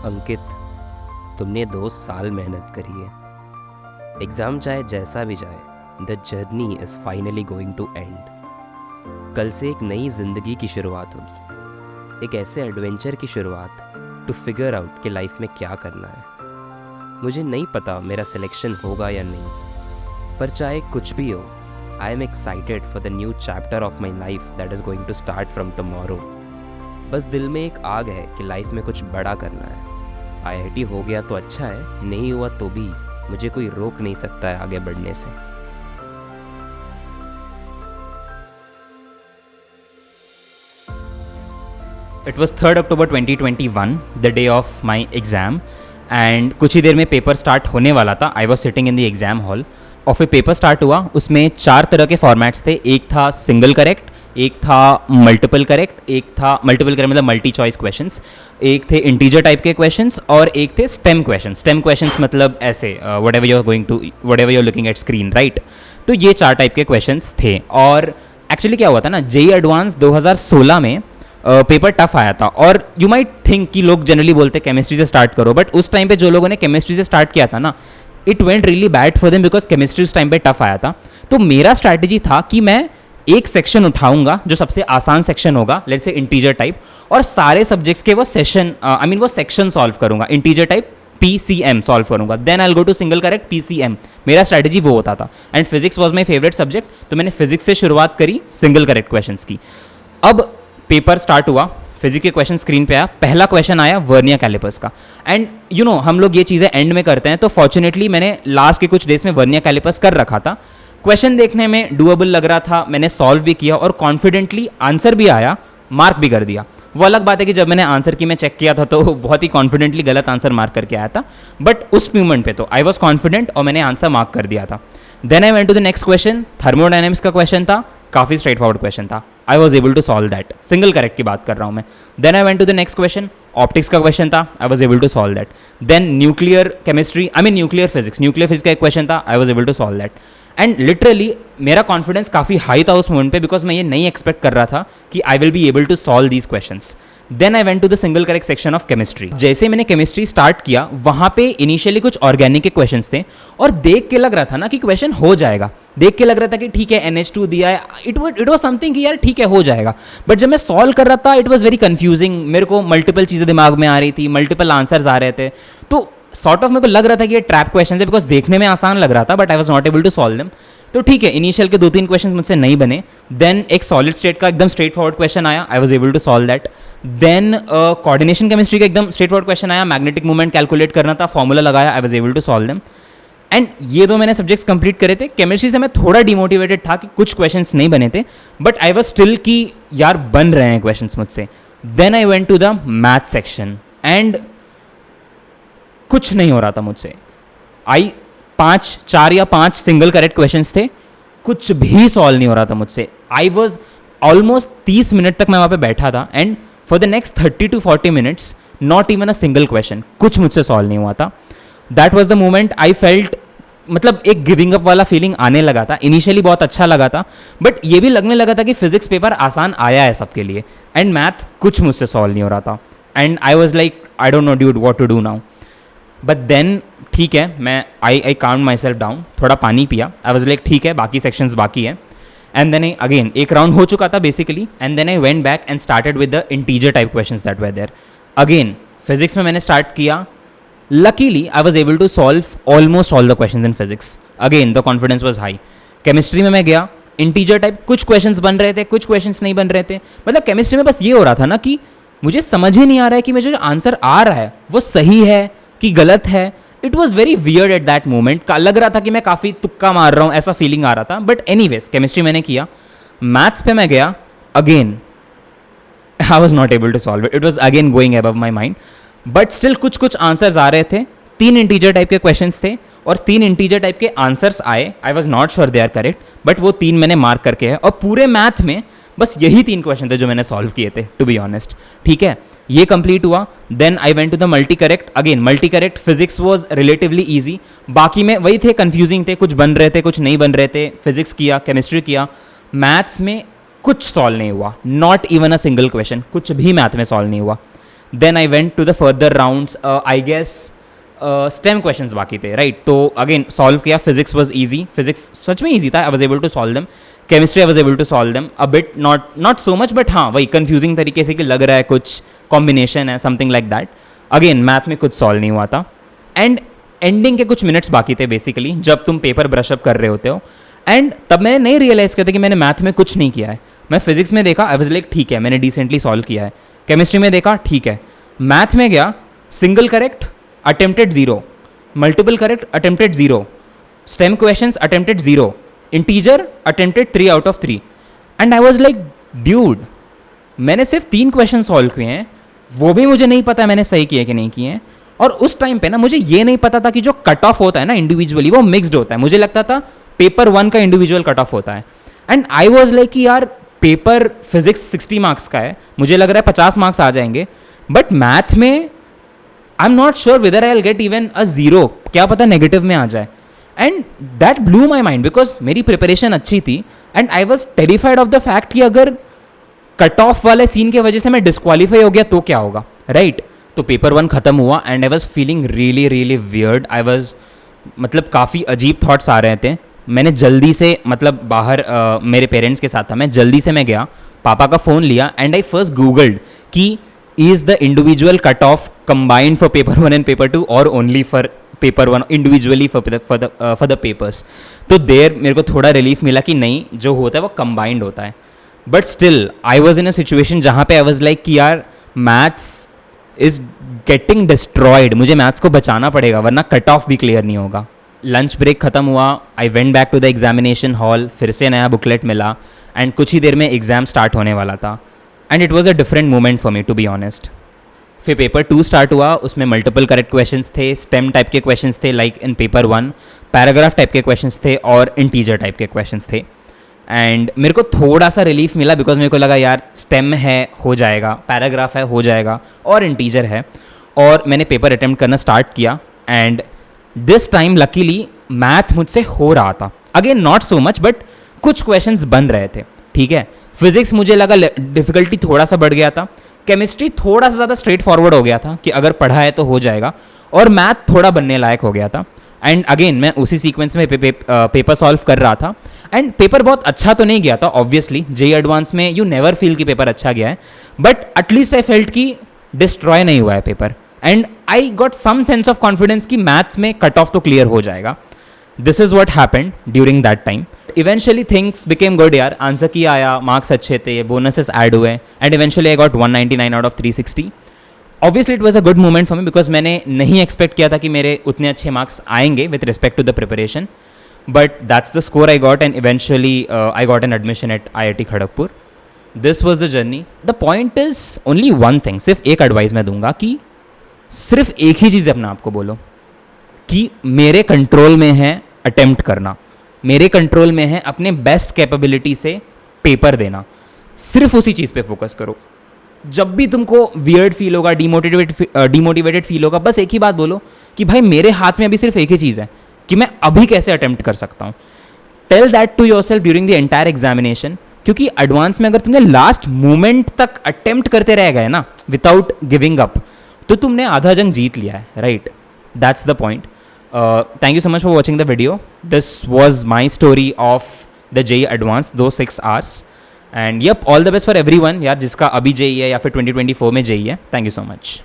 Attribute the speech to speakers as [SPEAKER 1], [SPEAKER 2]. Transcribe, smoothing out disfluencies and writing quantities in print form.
[SPEAKER 1] अंकित, तुमने 2 साल मेहनत करी है। एग्ज़ाम चाहे जैसा भी जाए, the journey is finally going to end. कल से एक नई ज़िंदगी की शुरुआत होगी, एक ऐसे एडवेंचर की शुरुआत टू फिगर आउट कि लाइफ में क्या करना है। मुझे नहीं पता मेरा सिलेक्शन होगा या नहीं, पर चाहे कुछ भी हो, I am excited for the new chapter of my life that is going to start from tomorrow. बस दिल में एक आग है कि लाइफ में कुछ बड़ा करना है। आईआईटी हो गया तो अच्छा है, नहीं हुआ तो भी मुझे कोई रोक नहीं सकता है आगे बढ़ने से।
[SPEAKER 2] It was 3rd October 2021, the day of my exam, and कुछ ही देर में पेपर स्टार्ट होने वाला था। I was sitting in the exam hall और फिर पेपर स्टार्ट हुआ। उसमें 4 तरह के फॉर्मेट्स थे। एक था सिंगल करेक्ट, एक था मल्टीपल करेक्ट, एक था मल्टीपल करेक्ट मतलब मल्टी चॉइस क्वेश्चंस, एक थे इंटीजर टाइप के क्वेश्चंस और एक थे स्टेम क्वेश्चंस। स्टेम क्वेश्चंस मतलब ऐसे whatever you are looking at screen, right. तो ये 4 टाइप के क्वेश्चंस थे। और एक्चुअली क्या हुआ था ना, जेईई एडवांस 2016 में पेपर टफ आया था। और यू माइट थिंक कि लोग जनरली बोलते केमिस्ट्री से स्टार्ट करो, बट उस टाइम पे जो लोगों ने केमिस्ट्री से स्टार्ट किया था ना, it went really bad for them because chemistry उस टाइम पे टफ आया था। तो मेरा स्ट्रैटेजी था कि मैं एक सेक्शन उठाऊंगा जो सबसे आसान सेक्शन होगा, लेट्स से इंटीजर टाइप, और सारे सब्जेक्ट्स के वो सेक्शन सॉल्व करूंगा। इंटीजर टाइप PCM सॉल्व करूंगा, then I go to single correct PCM। मेरा स्ट्रैटेजी वो होता था। And physics was my favourite subject, तो मैंने फिजिक्स से शुरुआत करी सिंगल करेक्ट क्वेश्चंस की। अब पेपर स्टार्ट हुआ, फिजिक्स के क्वेश्चन स्क्रीन पे आया। पहला क्वेश्चन आया वर्नियर कैलिपर्स का। एंड यू नो हम लोग ये चीज़ें एंड में करते हैं, तो फॉर्चुनेटली मैंने लास्ट के कुछ डेज में वर्नियर कैलिपर्स कर रखा था। क्वेश्चन देखने में डूएबल लग रहा था, मैंने सॉल्व भी किया और कॉन्फिडेंटली आंसर भी आया, मार्क भी कर दिया। वो अलग बात है कि जब मैंने आंसर की मैं चेक किया था तो बहुत ही कॉन्फिडेंटली गलत आंसर मार्क करके आया था, बट उस मोमेंट पे तो आई वॉज कॉन्फिडेंट और मैंने आंसर मार्क कर दिया था। Then I went to the next question, thermodynamics का क्वेश्चन था, काफ़ी स्ट्रेट फॉरवर्ड क्वेश्चन था। I was able to solve that, single correct की बात कर रहा हूँ मैं। Then I went to the next question, optics का क्वेश्चन था, I was able to solve that. Then nuclear chemistry, nuclear physics का एक क्वेश्चन था, I was able to solve that. And literally मेरा कॉन्फिडेंस काफ़ी हाई था उस moment पे, बिकॉज मैं ये नहीं एक्सपेक्ट कर रहा था कि I will be able to solve these questions. Then I went to the single correct section of chemistry. जैसे मैंने केमिस्ट्री स्टार्ट किया, वहाँ पे इनिशियली कुछ ऑर्गेनिक के क्वेश्चंस थे और देख के लग रहा था ना कि क्वेश्चन हो जाएगा। देख के लग रहा था कि ठीक है NH2 दिया है, इट वॉज समथिंग कि यार ठीक है हो जाएगा। बट जब मैं सॉल्व कर रहा था, इट वॉज वेरी कन्फ्यूजिंग। मेरे को मल्टीपल चीज़ें दिमाग में आ रही थी, मल्टीपल आंसर्स आ रहे थे, तो सॉर्ट ऑफ मेरे को लग रहा था कि ये ट्रैप क्वेश्चन है, बिकॉज देखने में आसान लग रहा था, but I was not able to solve them. तो ठीक है, इनिशियल के 2-3 क्वेश्चंस मुझसे नहीं बने। देन एक सॉलिड स्टेट का एकदम स्ट्रेट फॉरवर्ड क्वेश्चन आया, I was able to solve that. Then coordination chemistry का एकदम स्ट्रेट फॉरवर्ड क्वेश्चन आया, मैग्नेटिक मूवमेंट कैलकुलेट करना था, फॉर्मूला लगाया, I was able to solve them. And ये 2 मैंने सब्जेक्ट्स कंप्लीट करे थे। केमिस्ट्री से मैं थोड़ा डिमोटिवेटेड था कि कुछ क्वेश्चंस नहीं बने थे, बट आई वॉज स्टिल कि यार बन रहे हैं क्वेश्चंस मुझसे। Then I went to the math section and कुछ नहीं हो रहा था मुझसे। 4 या 5 सिंगल करेक्ट क्वेश्चंस थे, कुछ भी सॉल्व नहीं हो रहा था मुझसे। आई वॉज ऑलमोस्ट 30 मिनट तक मैं वहाँ पे बैठा था, and for the next 30 to 40 minutes not even a single question, कुछ मुझसे सॉल्व नहीं हुआ था। That was the moment I felt, मतलब एक गिविंग अप वाला फीलिंग आने लगा था। इनिशियली बहुत अच्छा लगा था, बट ये भी लगने लगा था कि फिजिक्स पेपर आसान आया है सबके लिए, एंड मैथ कुछ मुझसे सॉल्व नहीं हो रहा था। And I was like I don't know dude what to do now. But then ठीक है, मैं I count myself down, थोड़ा पानी पिया, आई वॉज लाइक ठीक है बाकी सेक्शंस बाकी है। एंड देन अगेन एक राउंड हो चुका था basically, and then I went back and started with the integer type questions that were there. Again physics में मैंने स्टार्ट किया, luckily I was able to solve almost all the questions in physics. Again the confidence was high. Chemistry में मैं गया, integer type कुछ questions बन रहे थे, कुछ क्वेश्चंस नहीं बन रहे थे। मतलब केमिस्ट्री में बस ये हो रहा था ना कि मुझे समझ ही नहीं आ रहा है कि मुझे जो आंसर आ रहा है वो सही है कि गलत है। It was very weird at that moment. लग रहा था कि मैं काफ़ी तुक्का मार रहा हूँ, ऐसा फीलिंग आ रहा था। बट एनीवेज केमिस्ट्री मैंने किया। मैथ्स पे मैं गया, again I was not able to solve it, it was again going above my mind. But still कुछ आंसर्स आ रहे थे। 3 इंटीजर टाइप के क्वेश्चंस थे और 3 इंटीजर टाइप के आंसर्स आए। I was not sure they are correct, but वो 3 मैंने मार्क करके है। और पूरे मैथ में बस यही 3 क्वेश्चन थे जो मैंने सॉल्व किए थे, टू बी ऑनेस्ट। ठीक है, ये कंप्लीट हुआ। Then I went to the multi correct. Again multi correct physics was relatively easy, बाकी में वही थे, कंफ्यूजिंग थे, कुछ बन रहे थे कुछ नहीं बन रहे थे। फिजिक्स किया, केमिस्ट्री किया, मैथ्स में कुछ सॉल्व नहीं हुआ, not even a single question, कुछ भी मैथ में सॉल्व नहीं हुआ। Then I went to the further rounds. I guess stem questions बाकी थे, राइट? तो अगेन सॉल्व किया. फिजिक्स वॉज ईजी, फिजिक्स सच में ईजी था. I was able to solve them. Chemistry I was able to solve them a bit, not so much, but हाँ वही confusing तरीके से कि लग रहा है कुछ कॉम्बिनेशन है, something like that. Again math में कुछ सॉल्व नहीं हुआ था. एंड एंडिंग के कुछ मिनट्स बाकी थे बेसिकली, जब तुम पेपर ब्रशअप कर रहे होते हो. एंड तब मैंने नहीं रियलाइज़ किया था कि मैंने मैथ में कुछ नहीं किया है. मैं फिजिक्स में देखा, आई वाज लाइक ठीक है मैंने डिसेंटली सॉल्व किया है. केमिस्ट्री में देखा ठीक है. मैथ में गया, single correct attempted 0, multiple correct attempted 0, stem questions attempted 0, integer attempted 3 out of 3. And I was like dude, मैंने सिर्फ 3 क्वेश्चन सॉल्व किए हैं, वो भी मुझे नहीं पता मैंने सही किए कि नहीं किए हैं. और उस टाइम पे ना मुझे ये नहीं पता था कि जो कट ऑफ होता है ना इंडिविजुअली वो मिक्स्ड होता है. मुझे लगता था पेपर 1 का इंडिविजुअल कट ऑफ होता है. एंड आई वॉज लाइक कि यार पेपर फिजिक्स 60 मार्क्स का है, मुझे लग रहा है 50 मार्क्स आ जाएंगे. बट मैथ में I am not sure whether I will get even अ 0, क्या पता नेगेटिव में आ जाए. And that blew my mind because मेरी प्रिपरेशन अच्छी थी. And I was terrified of the fact कि अगर कट ऑफ वाले सीन की वजह से मैं डिस्क्वालीफाई हो गया तो क्या होगा, राइट? तो पेपर 1 खत्म हुआ and I was feeling really really weird. I was मतलब काफ़ी अजीब थाट्स आ रहे थे. मैंने जल्दी से मतलब बाहर मेरे पेरेंट्स के साथ था, मैं जल्दी से मैं गया, पापा का फ़ोन लिया एंड आई फर्स्ट गूगल्ड कि is the individual cut off combined for paper 1 and paper 2 और only for paper 1 individually for the papers. तो देर मेरे को थोड़ा रिलीफ मिला कि नहीं, जो होता है वो कंबाइंड होता है. But still I was in a situation जहाँ पे आई वॉज लाइक कि यार मैथ्स इज गेटिंग डिस्ट्रॉयड, मुझे मैथ्स को बचाना पड़ेगा वरना कट ऑफ भी क्लियर नहीं होगा. लंच ब्रेक खत्म हुआ, I went back to the examination hall, फिर से नया बुकलेट मिला एंड कुछ ही देर में एग्ज़ाम स्टार्ट होने वाला था. And it was a different moment for me to be honest. फिर पेपर 2 स्टार्ट हुआ, उसमें मल्टीपल करेक्ट क्वेश्चंस थे, स्टेम टाइप के क्वेश्चंस थे like in paper 1, paragraph type के क्वेश्चंस थे और इंटीजर टाइप के क्वेश्चंस थे. एंड मेरे को थोड़ा सा रिलीफ मिला बिकॉज मेरे को लगा यार स्टेम है हो जाएगा, पैराग्राफ है हो जाएगा और इंटीजर है. और मैंने पेपर अटेम्प्ट करना स्टार्ट किया and this time luckily math मुझसे हो रहा था. Again not so much but कुछ क्वेश्चंस बन रहे थे, ठीक है. फिजिक्स मुझे लगा डिफिकल्टी थोड़ा सा बढ़ गया था. केमिस्ट्री थोड़ा सा ज़्यादा स्ट्रेट फॉरवर्ड हो गया था कि अगर पढ़ा है तो हो जाएगा. और मैथ थोड़ा बनने लायक हो गया था. एंड अगेन मैं उसी सीक्वेंस में पेपर सॉल्व कर रहा था. एंड पेपर बहुत अच्छा तो नहीं गया था ऑब्वियसली, जेई एडवांस में यू नेवर फील कि पेपर अच्छा गया है, बट एटलीस्ट आई फेल्ट कि डिस्ट्रॉय नहीं हुआ है paper. And I got some sense of confidence कि मैथ्स में कट ऑफ तो क्लियर हो जाएगा. This is what happened during that time. Eventually things became good यार, आंसर की आया, मार्क्स अच्छे थे, बोनसेस ऐड हुए and eventually I got 199 out of 360. Obviously it was a good moment for me because मैंने नहीं expect किया था कि मेरे उतने अच्छे मार्क्स आएंगे with respect to the preparation. But that's the score I got and eventually I got an admission at IIT Kharagpur. This was the journey. The point is only one thing, सिर्फ एक advice मैं दूंगा कि सिर्फ एक ही चीज़ अपने आप को बोलो कि मेरे कंट्रोल में है अटेम्प्ट करना, मेरे कंट्रोल में है अपने बेस्ट कैपेबिलिटी से पेपर देना. सिर्फ उसी चीज़ पे फोकस करो. जब भी तुमको वियर्ड फील होगा, डिमोटिवेटेड फील होगा, बस एक ही बात बोलो कि भाई मेरे हाथ में अभी सिर्फ एक ही चीज़ है कि मैं अभी कैसे अटेम्प्ट कर सकता हूँ. Tell that to yourself during the entire examination. क्योंकि एडवांस में अगर तुमने लास्ट मोमेंट तक अटेम्प्ट करते रह गए ना विदाउट गिविंग अप, तो तुमने आधा जंग जीत लिया है, right? That's the point. Thank you so much for watching the video. This was my story of the JEE advance, दो 6 hours. And yup, all the best for everyone यार, जिसका अभी JEE है या फिर 2024 में JEE है. Thank you so much.